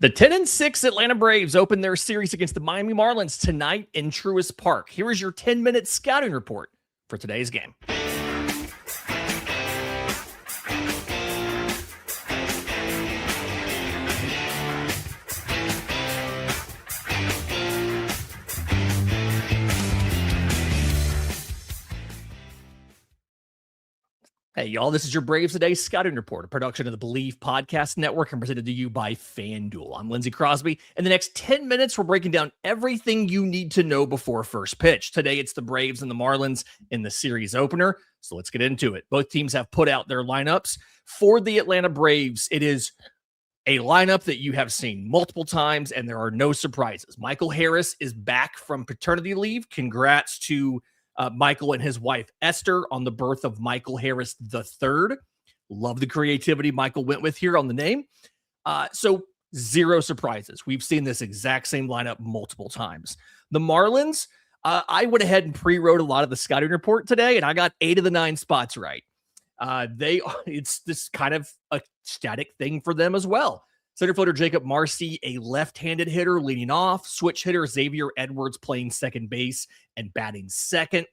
The 10-6 Atlanta Braves open their series against the Miami Marlins tonight in Truist Park. Here is your 10-minute scouting report for today's game. Hey, y'all, this is your Braves Today Scouting Report, a production of the Believe Podcast Network and presented to you by FanDuel. I'm Lindsey Crosby. In the next 10 minutes, we're breaking down everything you need to know before first pitch. Today, it's the Braves and the Marlins in the series opener, so let's get into it. Both teams have put out their lineups. For the Atlanta Braves, it is a lineup that you have seen multiple times, and there are no surprises. Michael Harris is back from paternity leave. Congrats to Michael and his wife, Esther, on the birth of Michael Harris III. Love the creativity Michael went with here on the name. So zero surprises. We've seen this exact same lineup multiple times. The Marlins, I went ahead and pre-wrote a lot of the scouting report today, and I got 8 of the 9 spots right. It's this kind of a static thing for them as well. Center fielder Jacob Marcy, a left-handed hitter leading off. Switch hitter Xavier Edwards playing second base and batting second.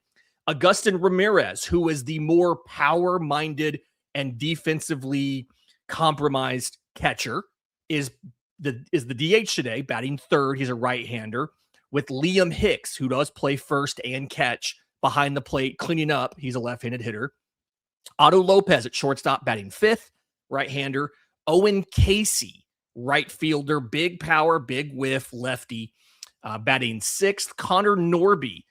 Agustin Ramirez, who is the more power-minded and defensively compromised catcher, is the DH today, batting third. He's a right-hander. With Liam Hicks, who does play first and catch behind the plate, cleaning up. He's a left-handed hitter. Otto Lopez at shortstop, batting fifth, right-hander. Owen Casey, right fielder, big power, big whiff, lefty, batting sixth. Connor Norby,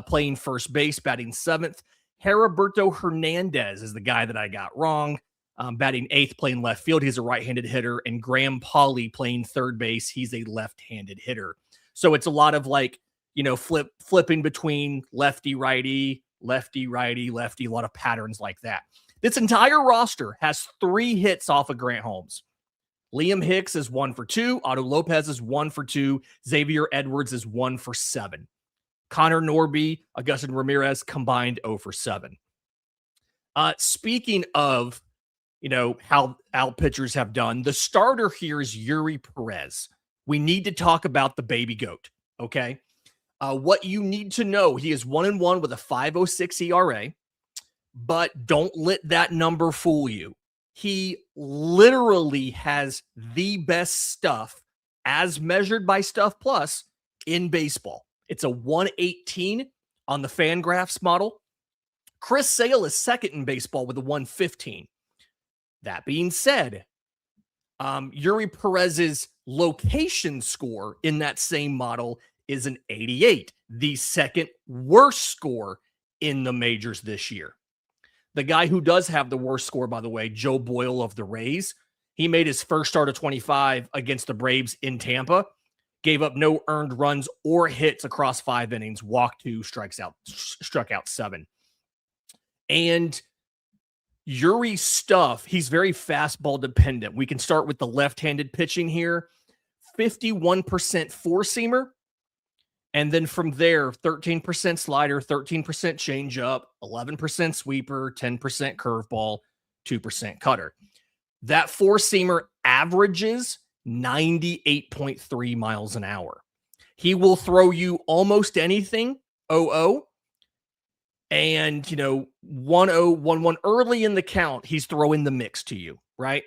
playing first base, batting seventh. Heriberto Hernandez is the guy that I got wrong, batting eighth, playing left field. He's a right-handed hitter. And Graham Pauley playing third base. He's a left-handed hitter. So it's a lot of flipping between lefty, righty, lefty, righty, lefty, a lot of patterns like that. This entire roster has 3 hits off of Grant Holmes. Liam Hicks is 1 for 2. Otto Lopez is 1 for 2. Xavier Edwards is 1 for 7. Connor Norby, Agustin Ramirez combined 0 for 7. Speaking of, how pitchers have done, the starter here is Eury Pérez. We need to talk about the baby goat, okay? What you need to know, he is 1-1 with a 5.06 ERA, but don't let that number fool you. He literally has the best stuff as measured by Stuff Plus in baseball. It's a 118 on the Fangraphs model. Chris Sale is second in baseball with a 115. That being said, Eury Pérez's location score in that same model is an 88, the second worst score in the majors this year. The guy who does have the worst score, by the way, Joe Boyle of the Rays, he made his first start of 25 against the Braves in Tampa, gave up no earned runs or hits across 5 innings, walked 2, struck out 7. And Eury's stuff, he's very fastball dependent. We can start with the left-handed pitching here. 51% four-seamer. And then from there, 13% slider, 13% changeup, 11% sweeper, 10% curveball, 2% cutter. That four-seamer averages 98.3 miles an hour. He will throw you almost anything, 0-0. And, 1-0, 1-1 early in the count, he's throwing the mix to you, right?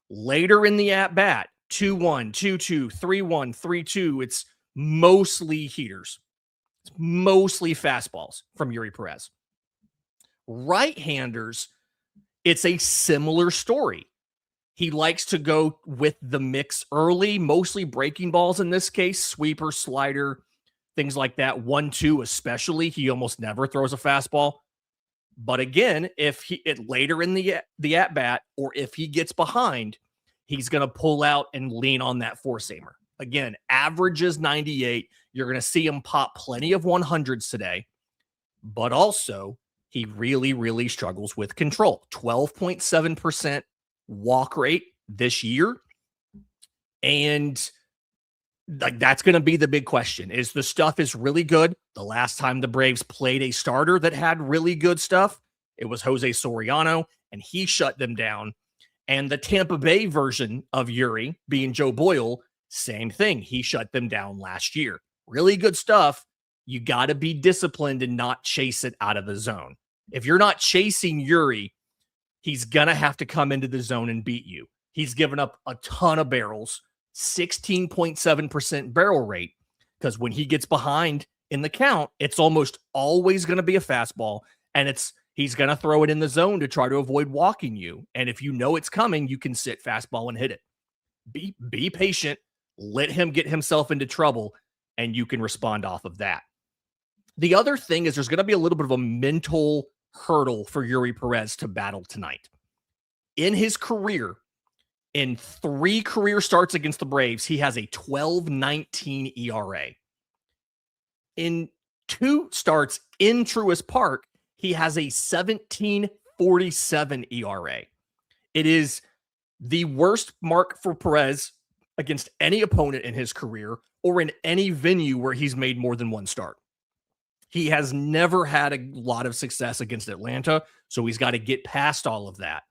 Later in the at-bat, 2-1, 2-2, 3-1, 3-2, it's mostly heaters. It's mostly fastballs from Eury Pérez. Right-handers, it's a similar story. He likes to go with the mix early, mostly breaking balls in this case, sweeper, slider, things like that. 1-2 especially, he almost never throws a fastball. But again, if later in the at-bat or if he gets behind, he's going to pull out and lean on that four-seamer. Again, averages 98. You're going to see him pop plenty of 100s today. But also, he really, really struggles with control. 12.7% walk rate this year. And that's going to be the big question. Is the stuff is really good? The last time the Braves played a starter that had really good stuff, it was Jose Soriano, and he shut them down. And the Tampa Bay version of Eury, being Joe Boyle, same thing. He shut them down last year. Really good stuff. You got to be disciplined and not chase it out of the zone. If you're not chasing Eury, he's going to have to come into the zone and beat you. He's given up a ton of barrels, 16.7% barrel rate, because when he gets behind in the count, it's almost always going to be a fastball, and he's going to throw it in the zone to try to avoid walking you. And if you know it's coming, you can sit fastball and hit it. Be patient, let him get himself into trouble, and you can respond off of that. The other thing is there's going to be a little bit of a mental hurdle for Eury Pérez to battle tonight. In his career, in 3 career starts against the Braves, he has a 12.19 ERA. In 2 starts in Truist Park, he has a 17.47 ERA. It is the worst mark for Pérez against any opponent in his career or in any venue where he's made more than 1 start. He has never had a lot of success against Atlanta, so he's got to get past all of that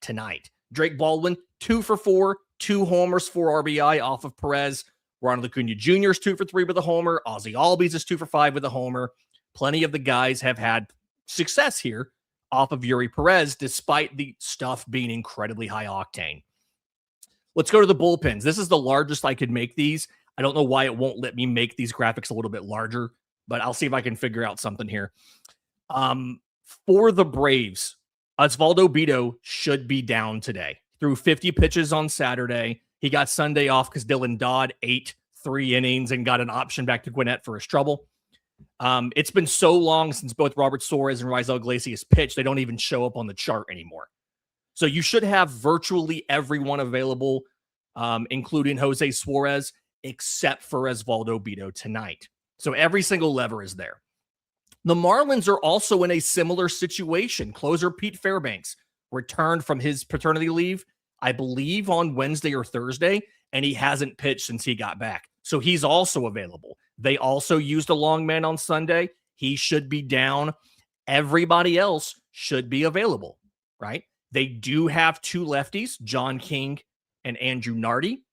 tonight. Drake Baldwin, 2 for 4, 2 homers, 4 RBI off of Pérez. Ronald Acuna Jr. is 2 for 3 with a homer. Ozzie Albies is 2 for 5 with a homer. Plenty of the guys have had success here off of Eury Pérez, despite the stuff being incredibly high octane. Let's go to the bullpens. This is the largest I could make these. I don't know why it won't let me make these graphics a little bit larger, but I'll see if I can figure out something here. For the Braves, Osvaldo Bido should be down today. Threw 50 pitches on Saturday. He got Sunday off because Dylan Dodd ate 3 innings and got an option back to Gwinnett for his trouble. It's been so long since both Robert Suarez and Raisel Iglesias pitched, they don't even show up on the chart anymore. So you should have virtually everyone available, including Jose Suarez, except for Osvaldo Bido tonight. So every single lever is there. The Marlins are also in a similar situation. Closer Pete Fairbanks returned from his paternity leave, I believe on Wednesday or Thursday, and he hasn't pitched since he got back. So he's also available. They also used a long man on Sunday. He should be down. Everybody else should be available, right? They do have 2 lefties, John King and Andrew Nardi.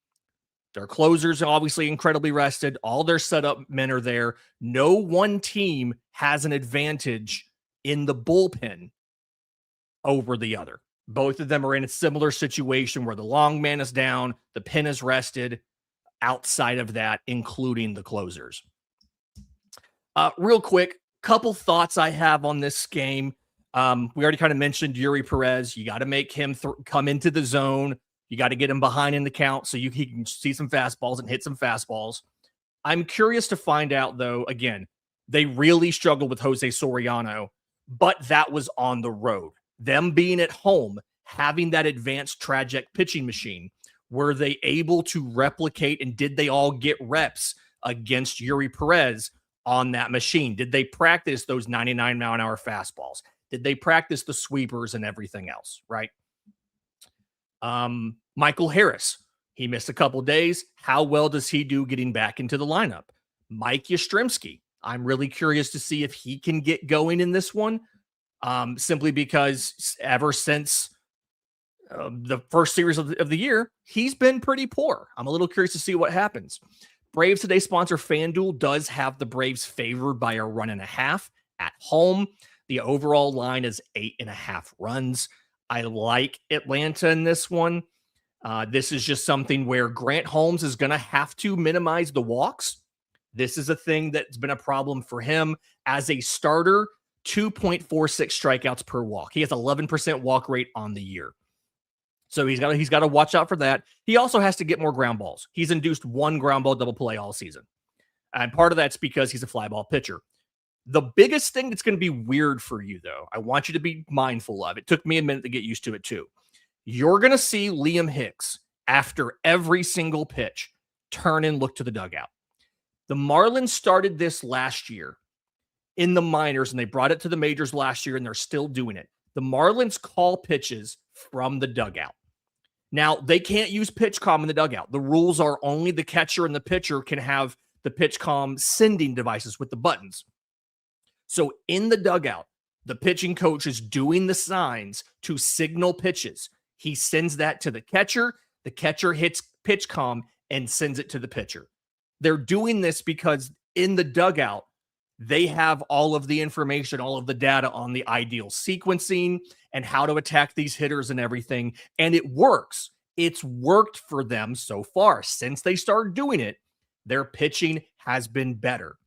Their closers are obviously incredibly rested. All their setup men are there. No one team has an advantage in the bullpen over the other. Both of them are in a similar situation where the long man is down, the pen is rested. Outside of that, including the closers. Real quick, couple thoughts I have on this game. We already kind of mentioned Eury Pérez. You got to make him come into the zone. You got to get him behind in the count so he can see some fastballs and hit some fastballs. I'm curious to find out, though, again, they really struggled with Jose Soriano, but that was on the road. Them being at home, having that advanced Tragic pitching machine, were they able to replicate and did they all get reps against Eury Pérez on that machine? Did they practice those 99-mile-an-hour fastballs? Did they practice the sweepers and everything else, right? Michael Harris, he missed a couple days. How well does he do getting back into the lineup? Mike Yastrzemski, I'm really curious to see if he can get going in this one, simply because ever since the first series of the year, he's been pretty poor. I'm a little curious to see what happens. Braves Today sponsor FanDuel does have the Braves favored by a 1.5 at home. The overall line is 8.5 runs. I like Atlanta in this one. This is just something where Grant Holmes is going to have to minimize the walks. This is a thing that's been a problem for him as a starter. 2.46 strikeouts per walk. He has 11% walk rate on the year. So he's got to watch out for that. He also has to get more ground balls. He's induced 1 ground ball double play all season. And part of that's because he's a fly ball pitcher. The biggest thing that's going to be weird for you, though, I want you to be mindful of. It took me a minute to get used to it, too. You're going to see Liam Hicks, after every single pitch, turn and look to the dugout. The Marlins started this last year in the minors, and they brought it to the majors last year, and they're still doing it. The Marlins call pitches from the dugout. Now, they can't use PitchCom in the dugout. The rules are only the catcher and the pitcher can have the PitchCom sending devices with the buttons. So in the dugout, the pitching coach is doing the signs to signal pitches. He sends that to the catcher. The catcher hits pitch comm and sends it to the pitcher. They're doing this because in the dugout, they have all of the information, all of the data on the ideal sequencing and how to attack these hitters and everything. And it works. It's worked for them so far. Since they started doing it, their pitching has been better.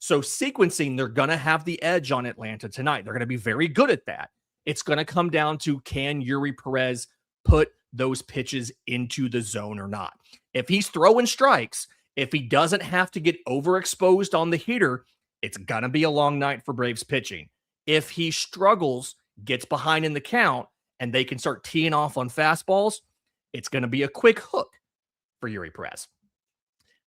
So sequencing, they're going to have the edge on Atlanta tonight. They're going to be very good at that. It's going to come down to, can Eury Pérez put those pitches into the zone or not? If he's throwing strikes, if he doesn't have to get overexposed on the hitter, it's going to be a long night for Braves pitching. If he struggles, gets behind in the count, and they can start teeing off on fastballs, it's going to be a quick hook for Eury Pérez.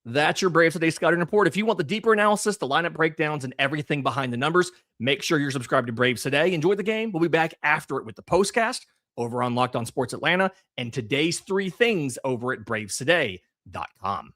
That's your Braves Today Scouting Report. If you want the deeper analysis, the lineup breakdowns, and everything behind the numbers, make sure you're subscribed to Braves Today. Enjoy the game. We'll be back after it with the postcast over on Locked On Sports Atlanta and today's 3 things over at bravestoday.com.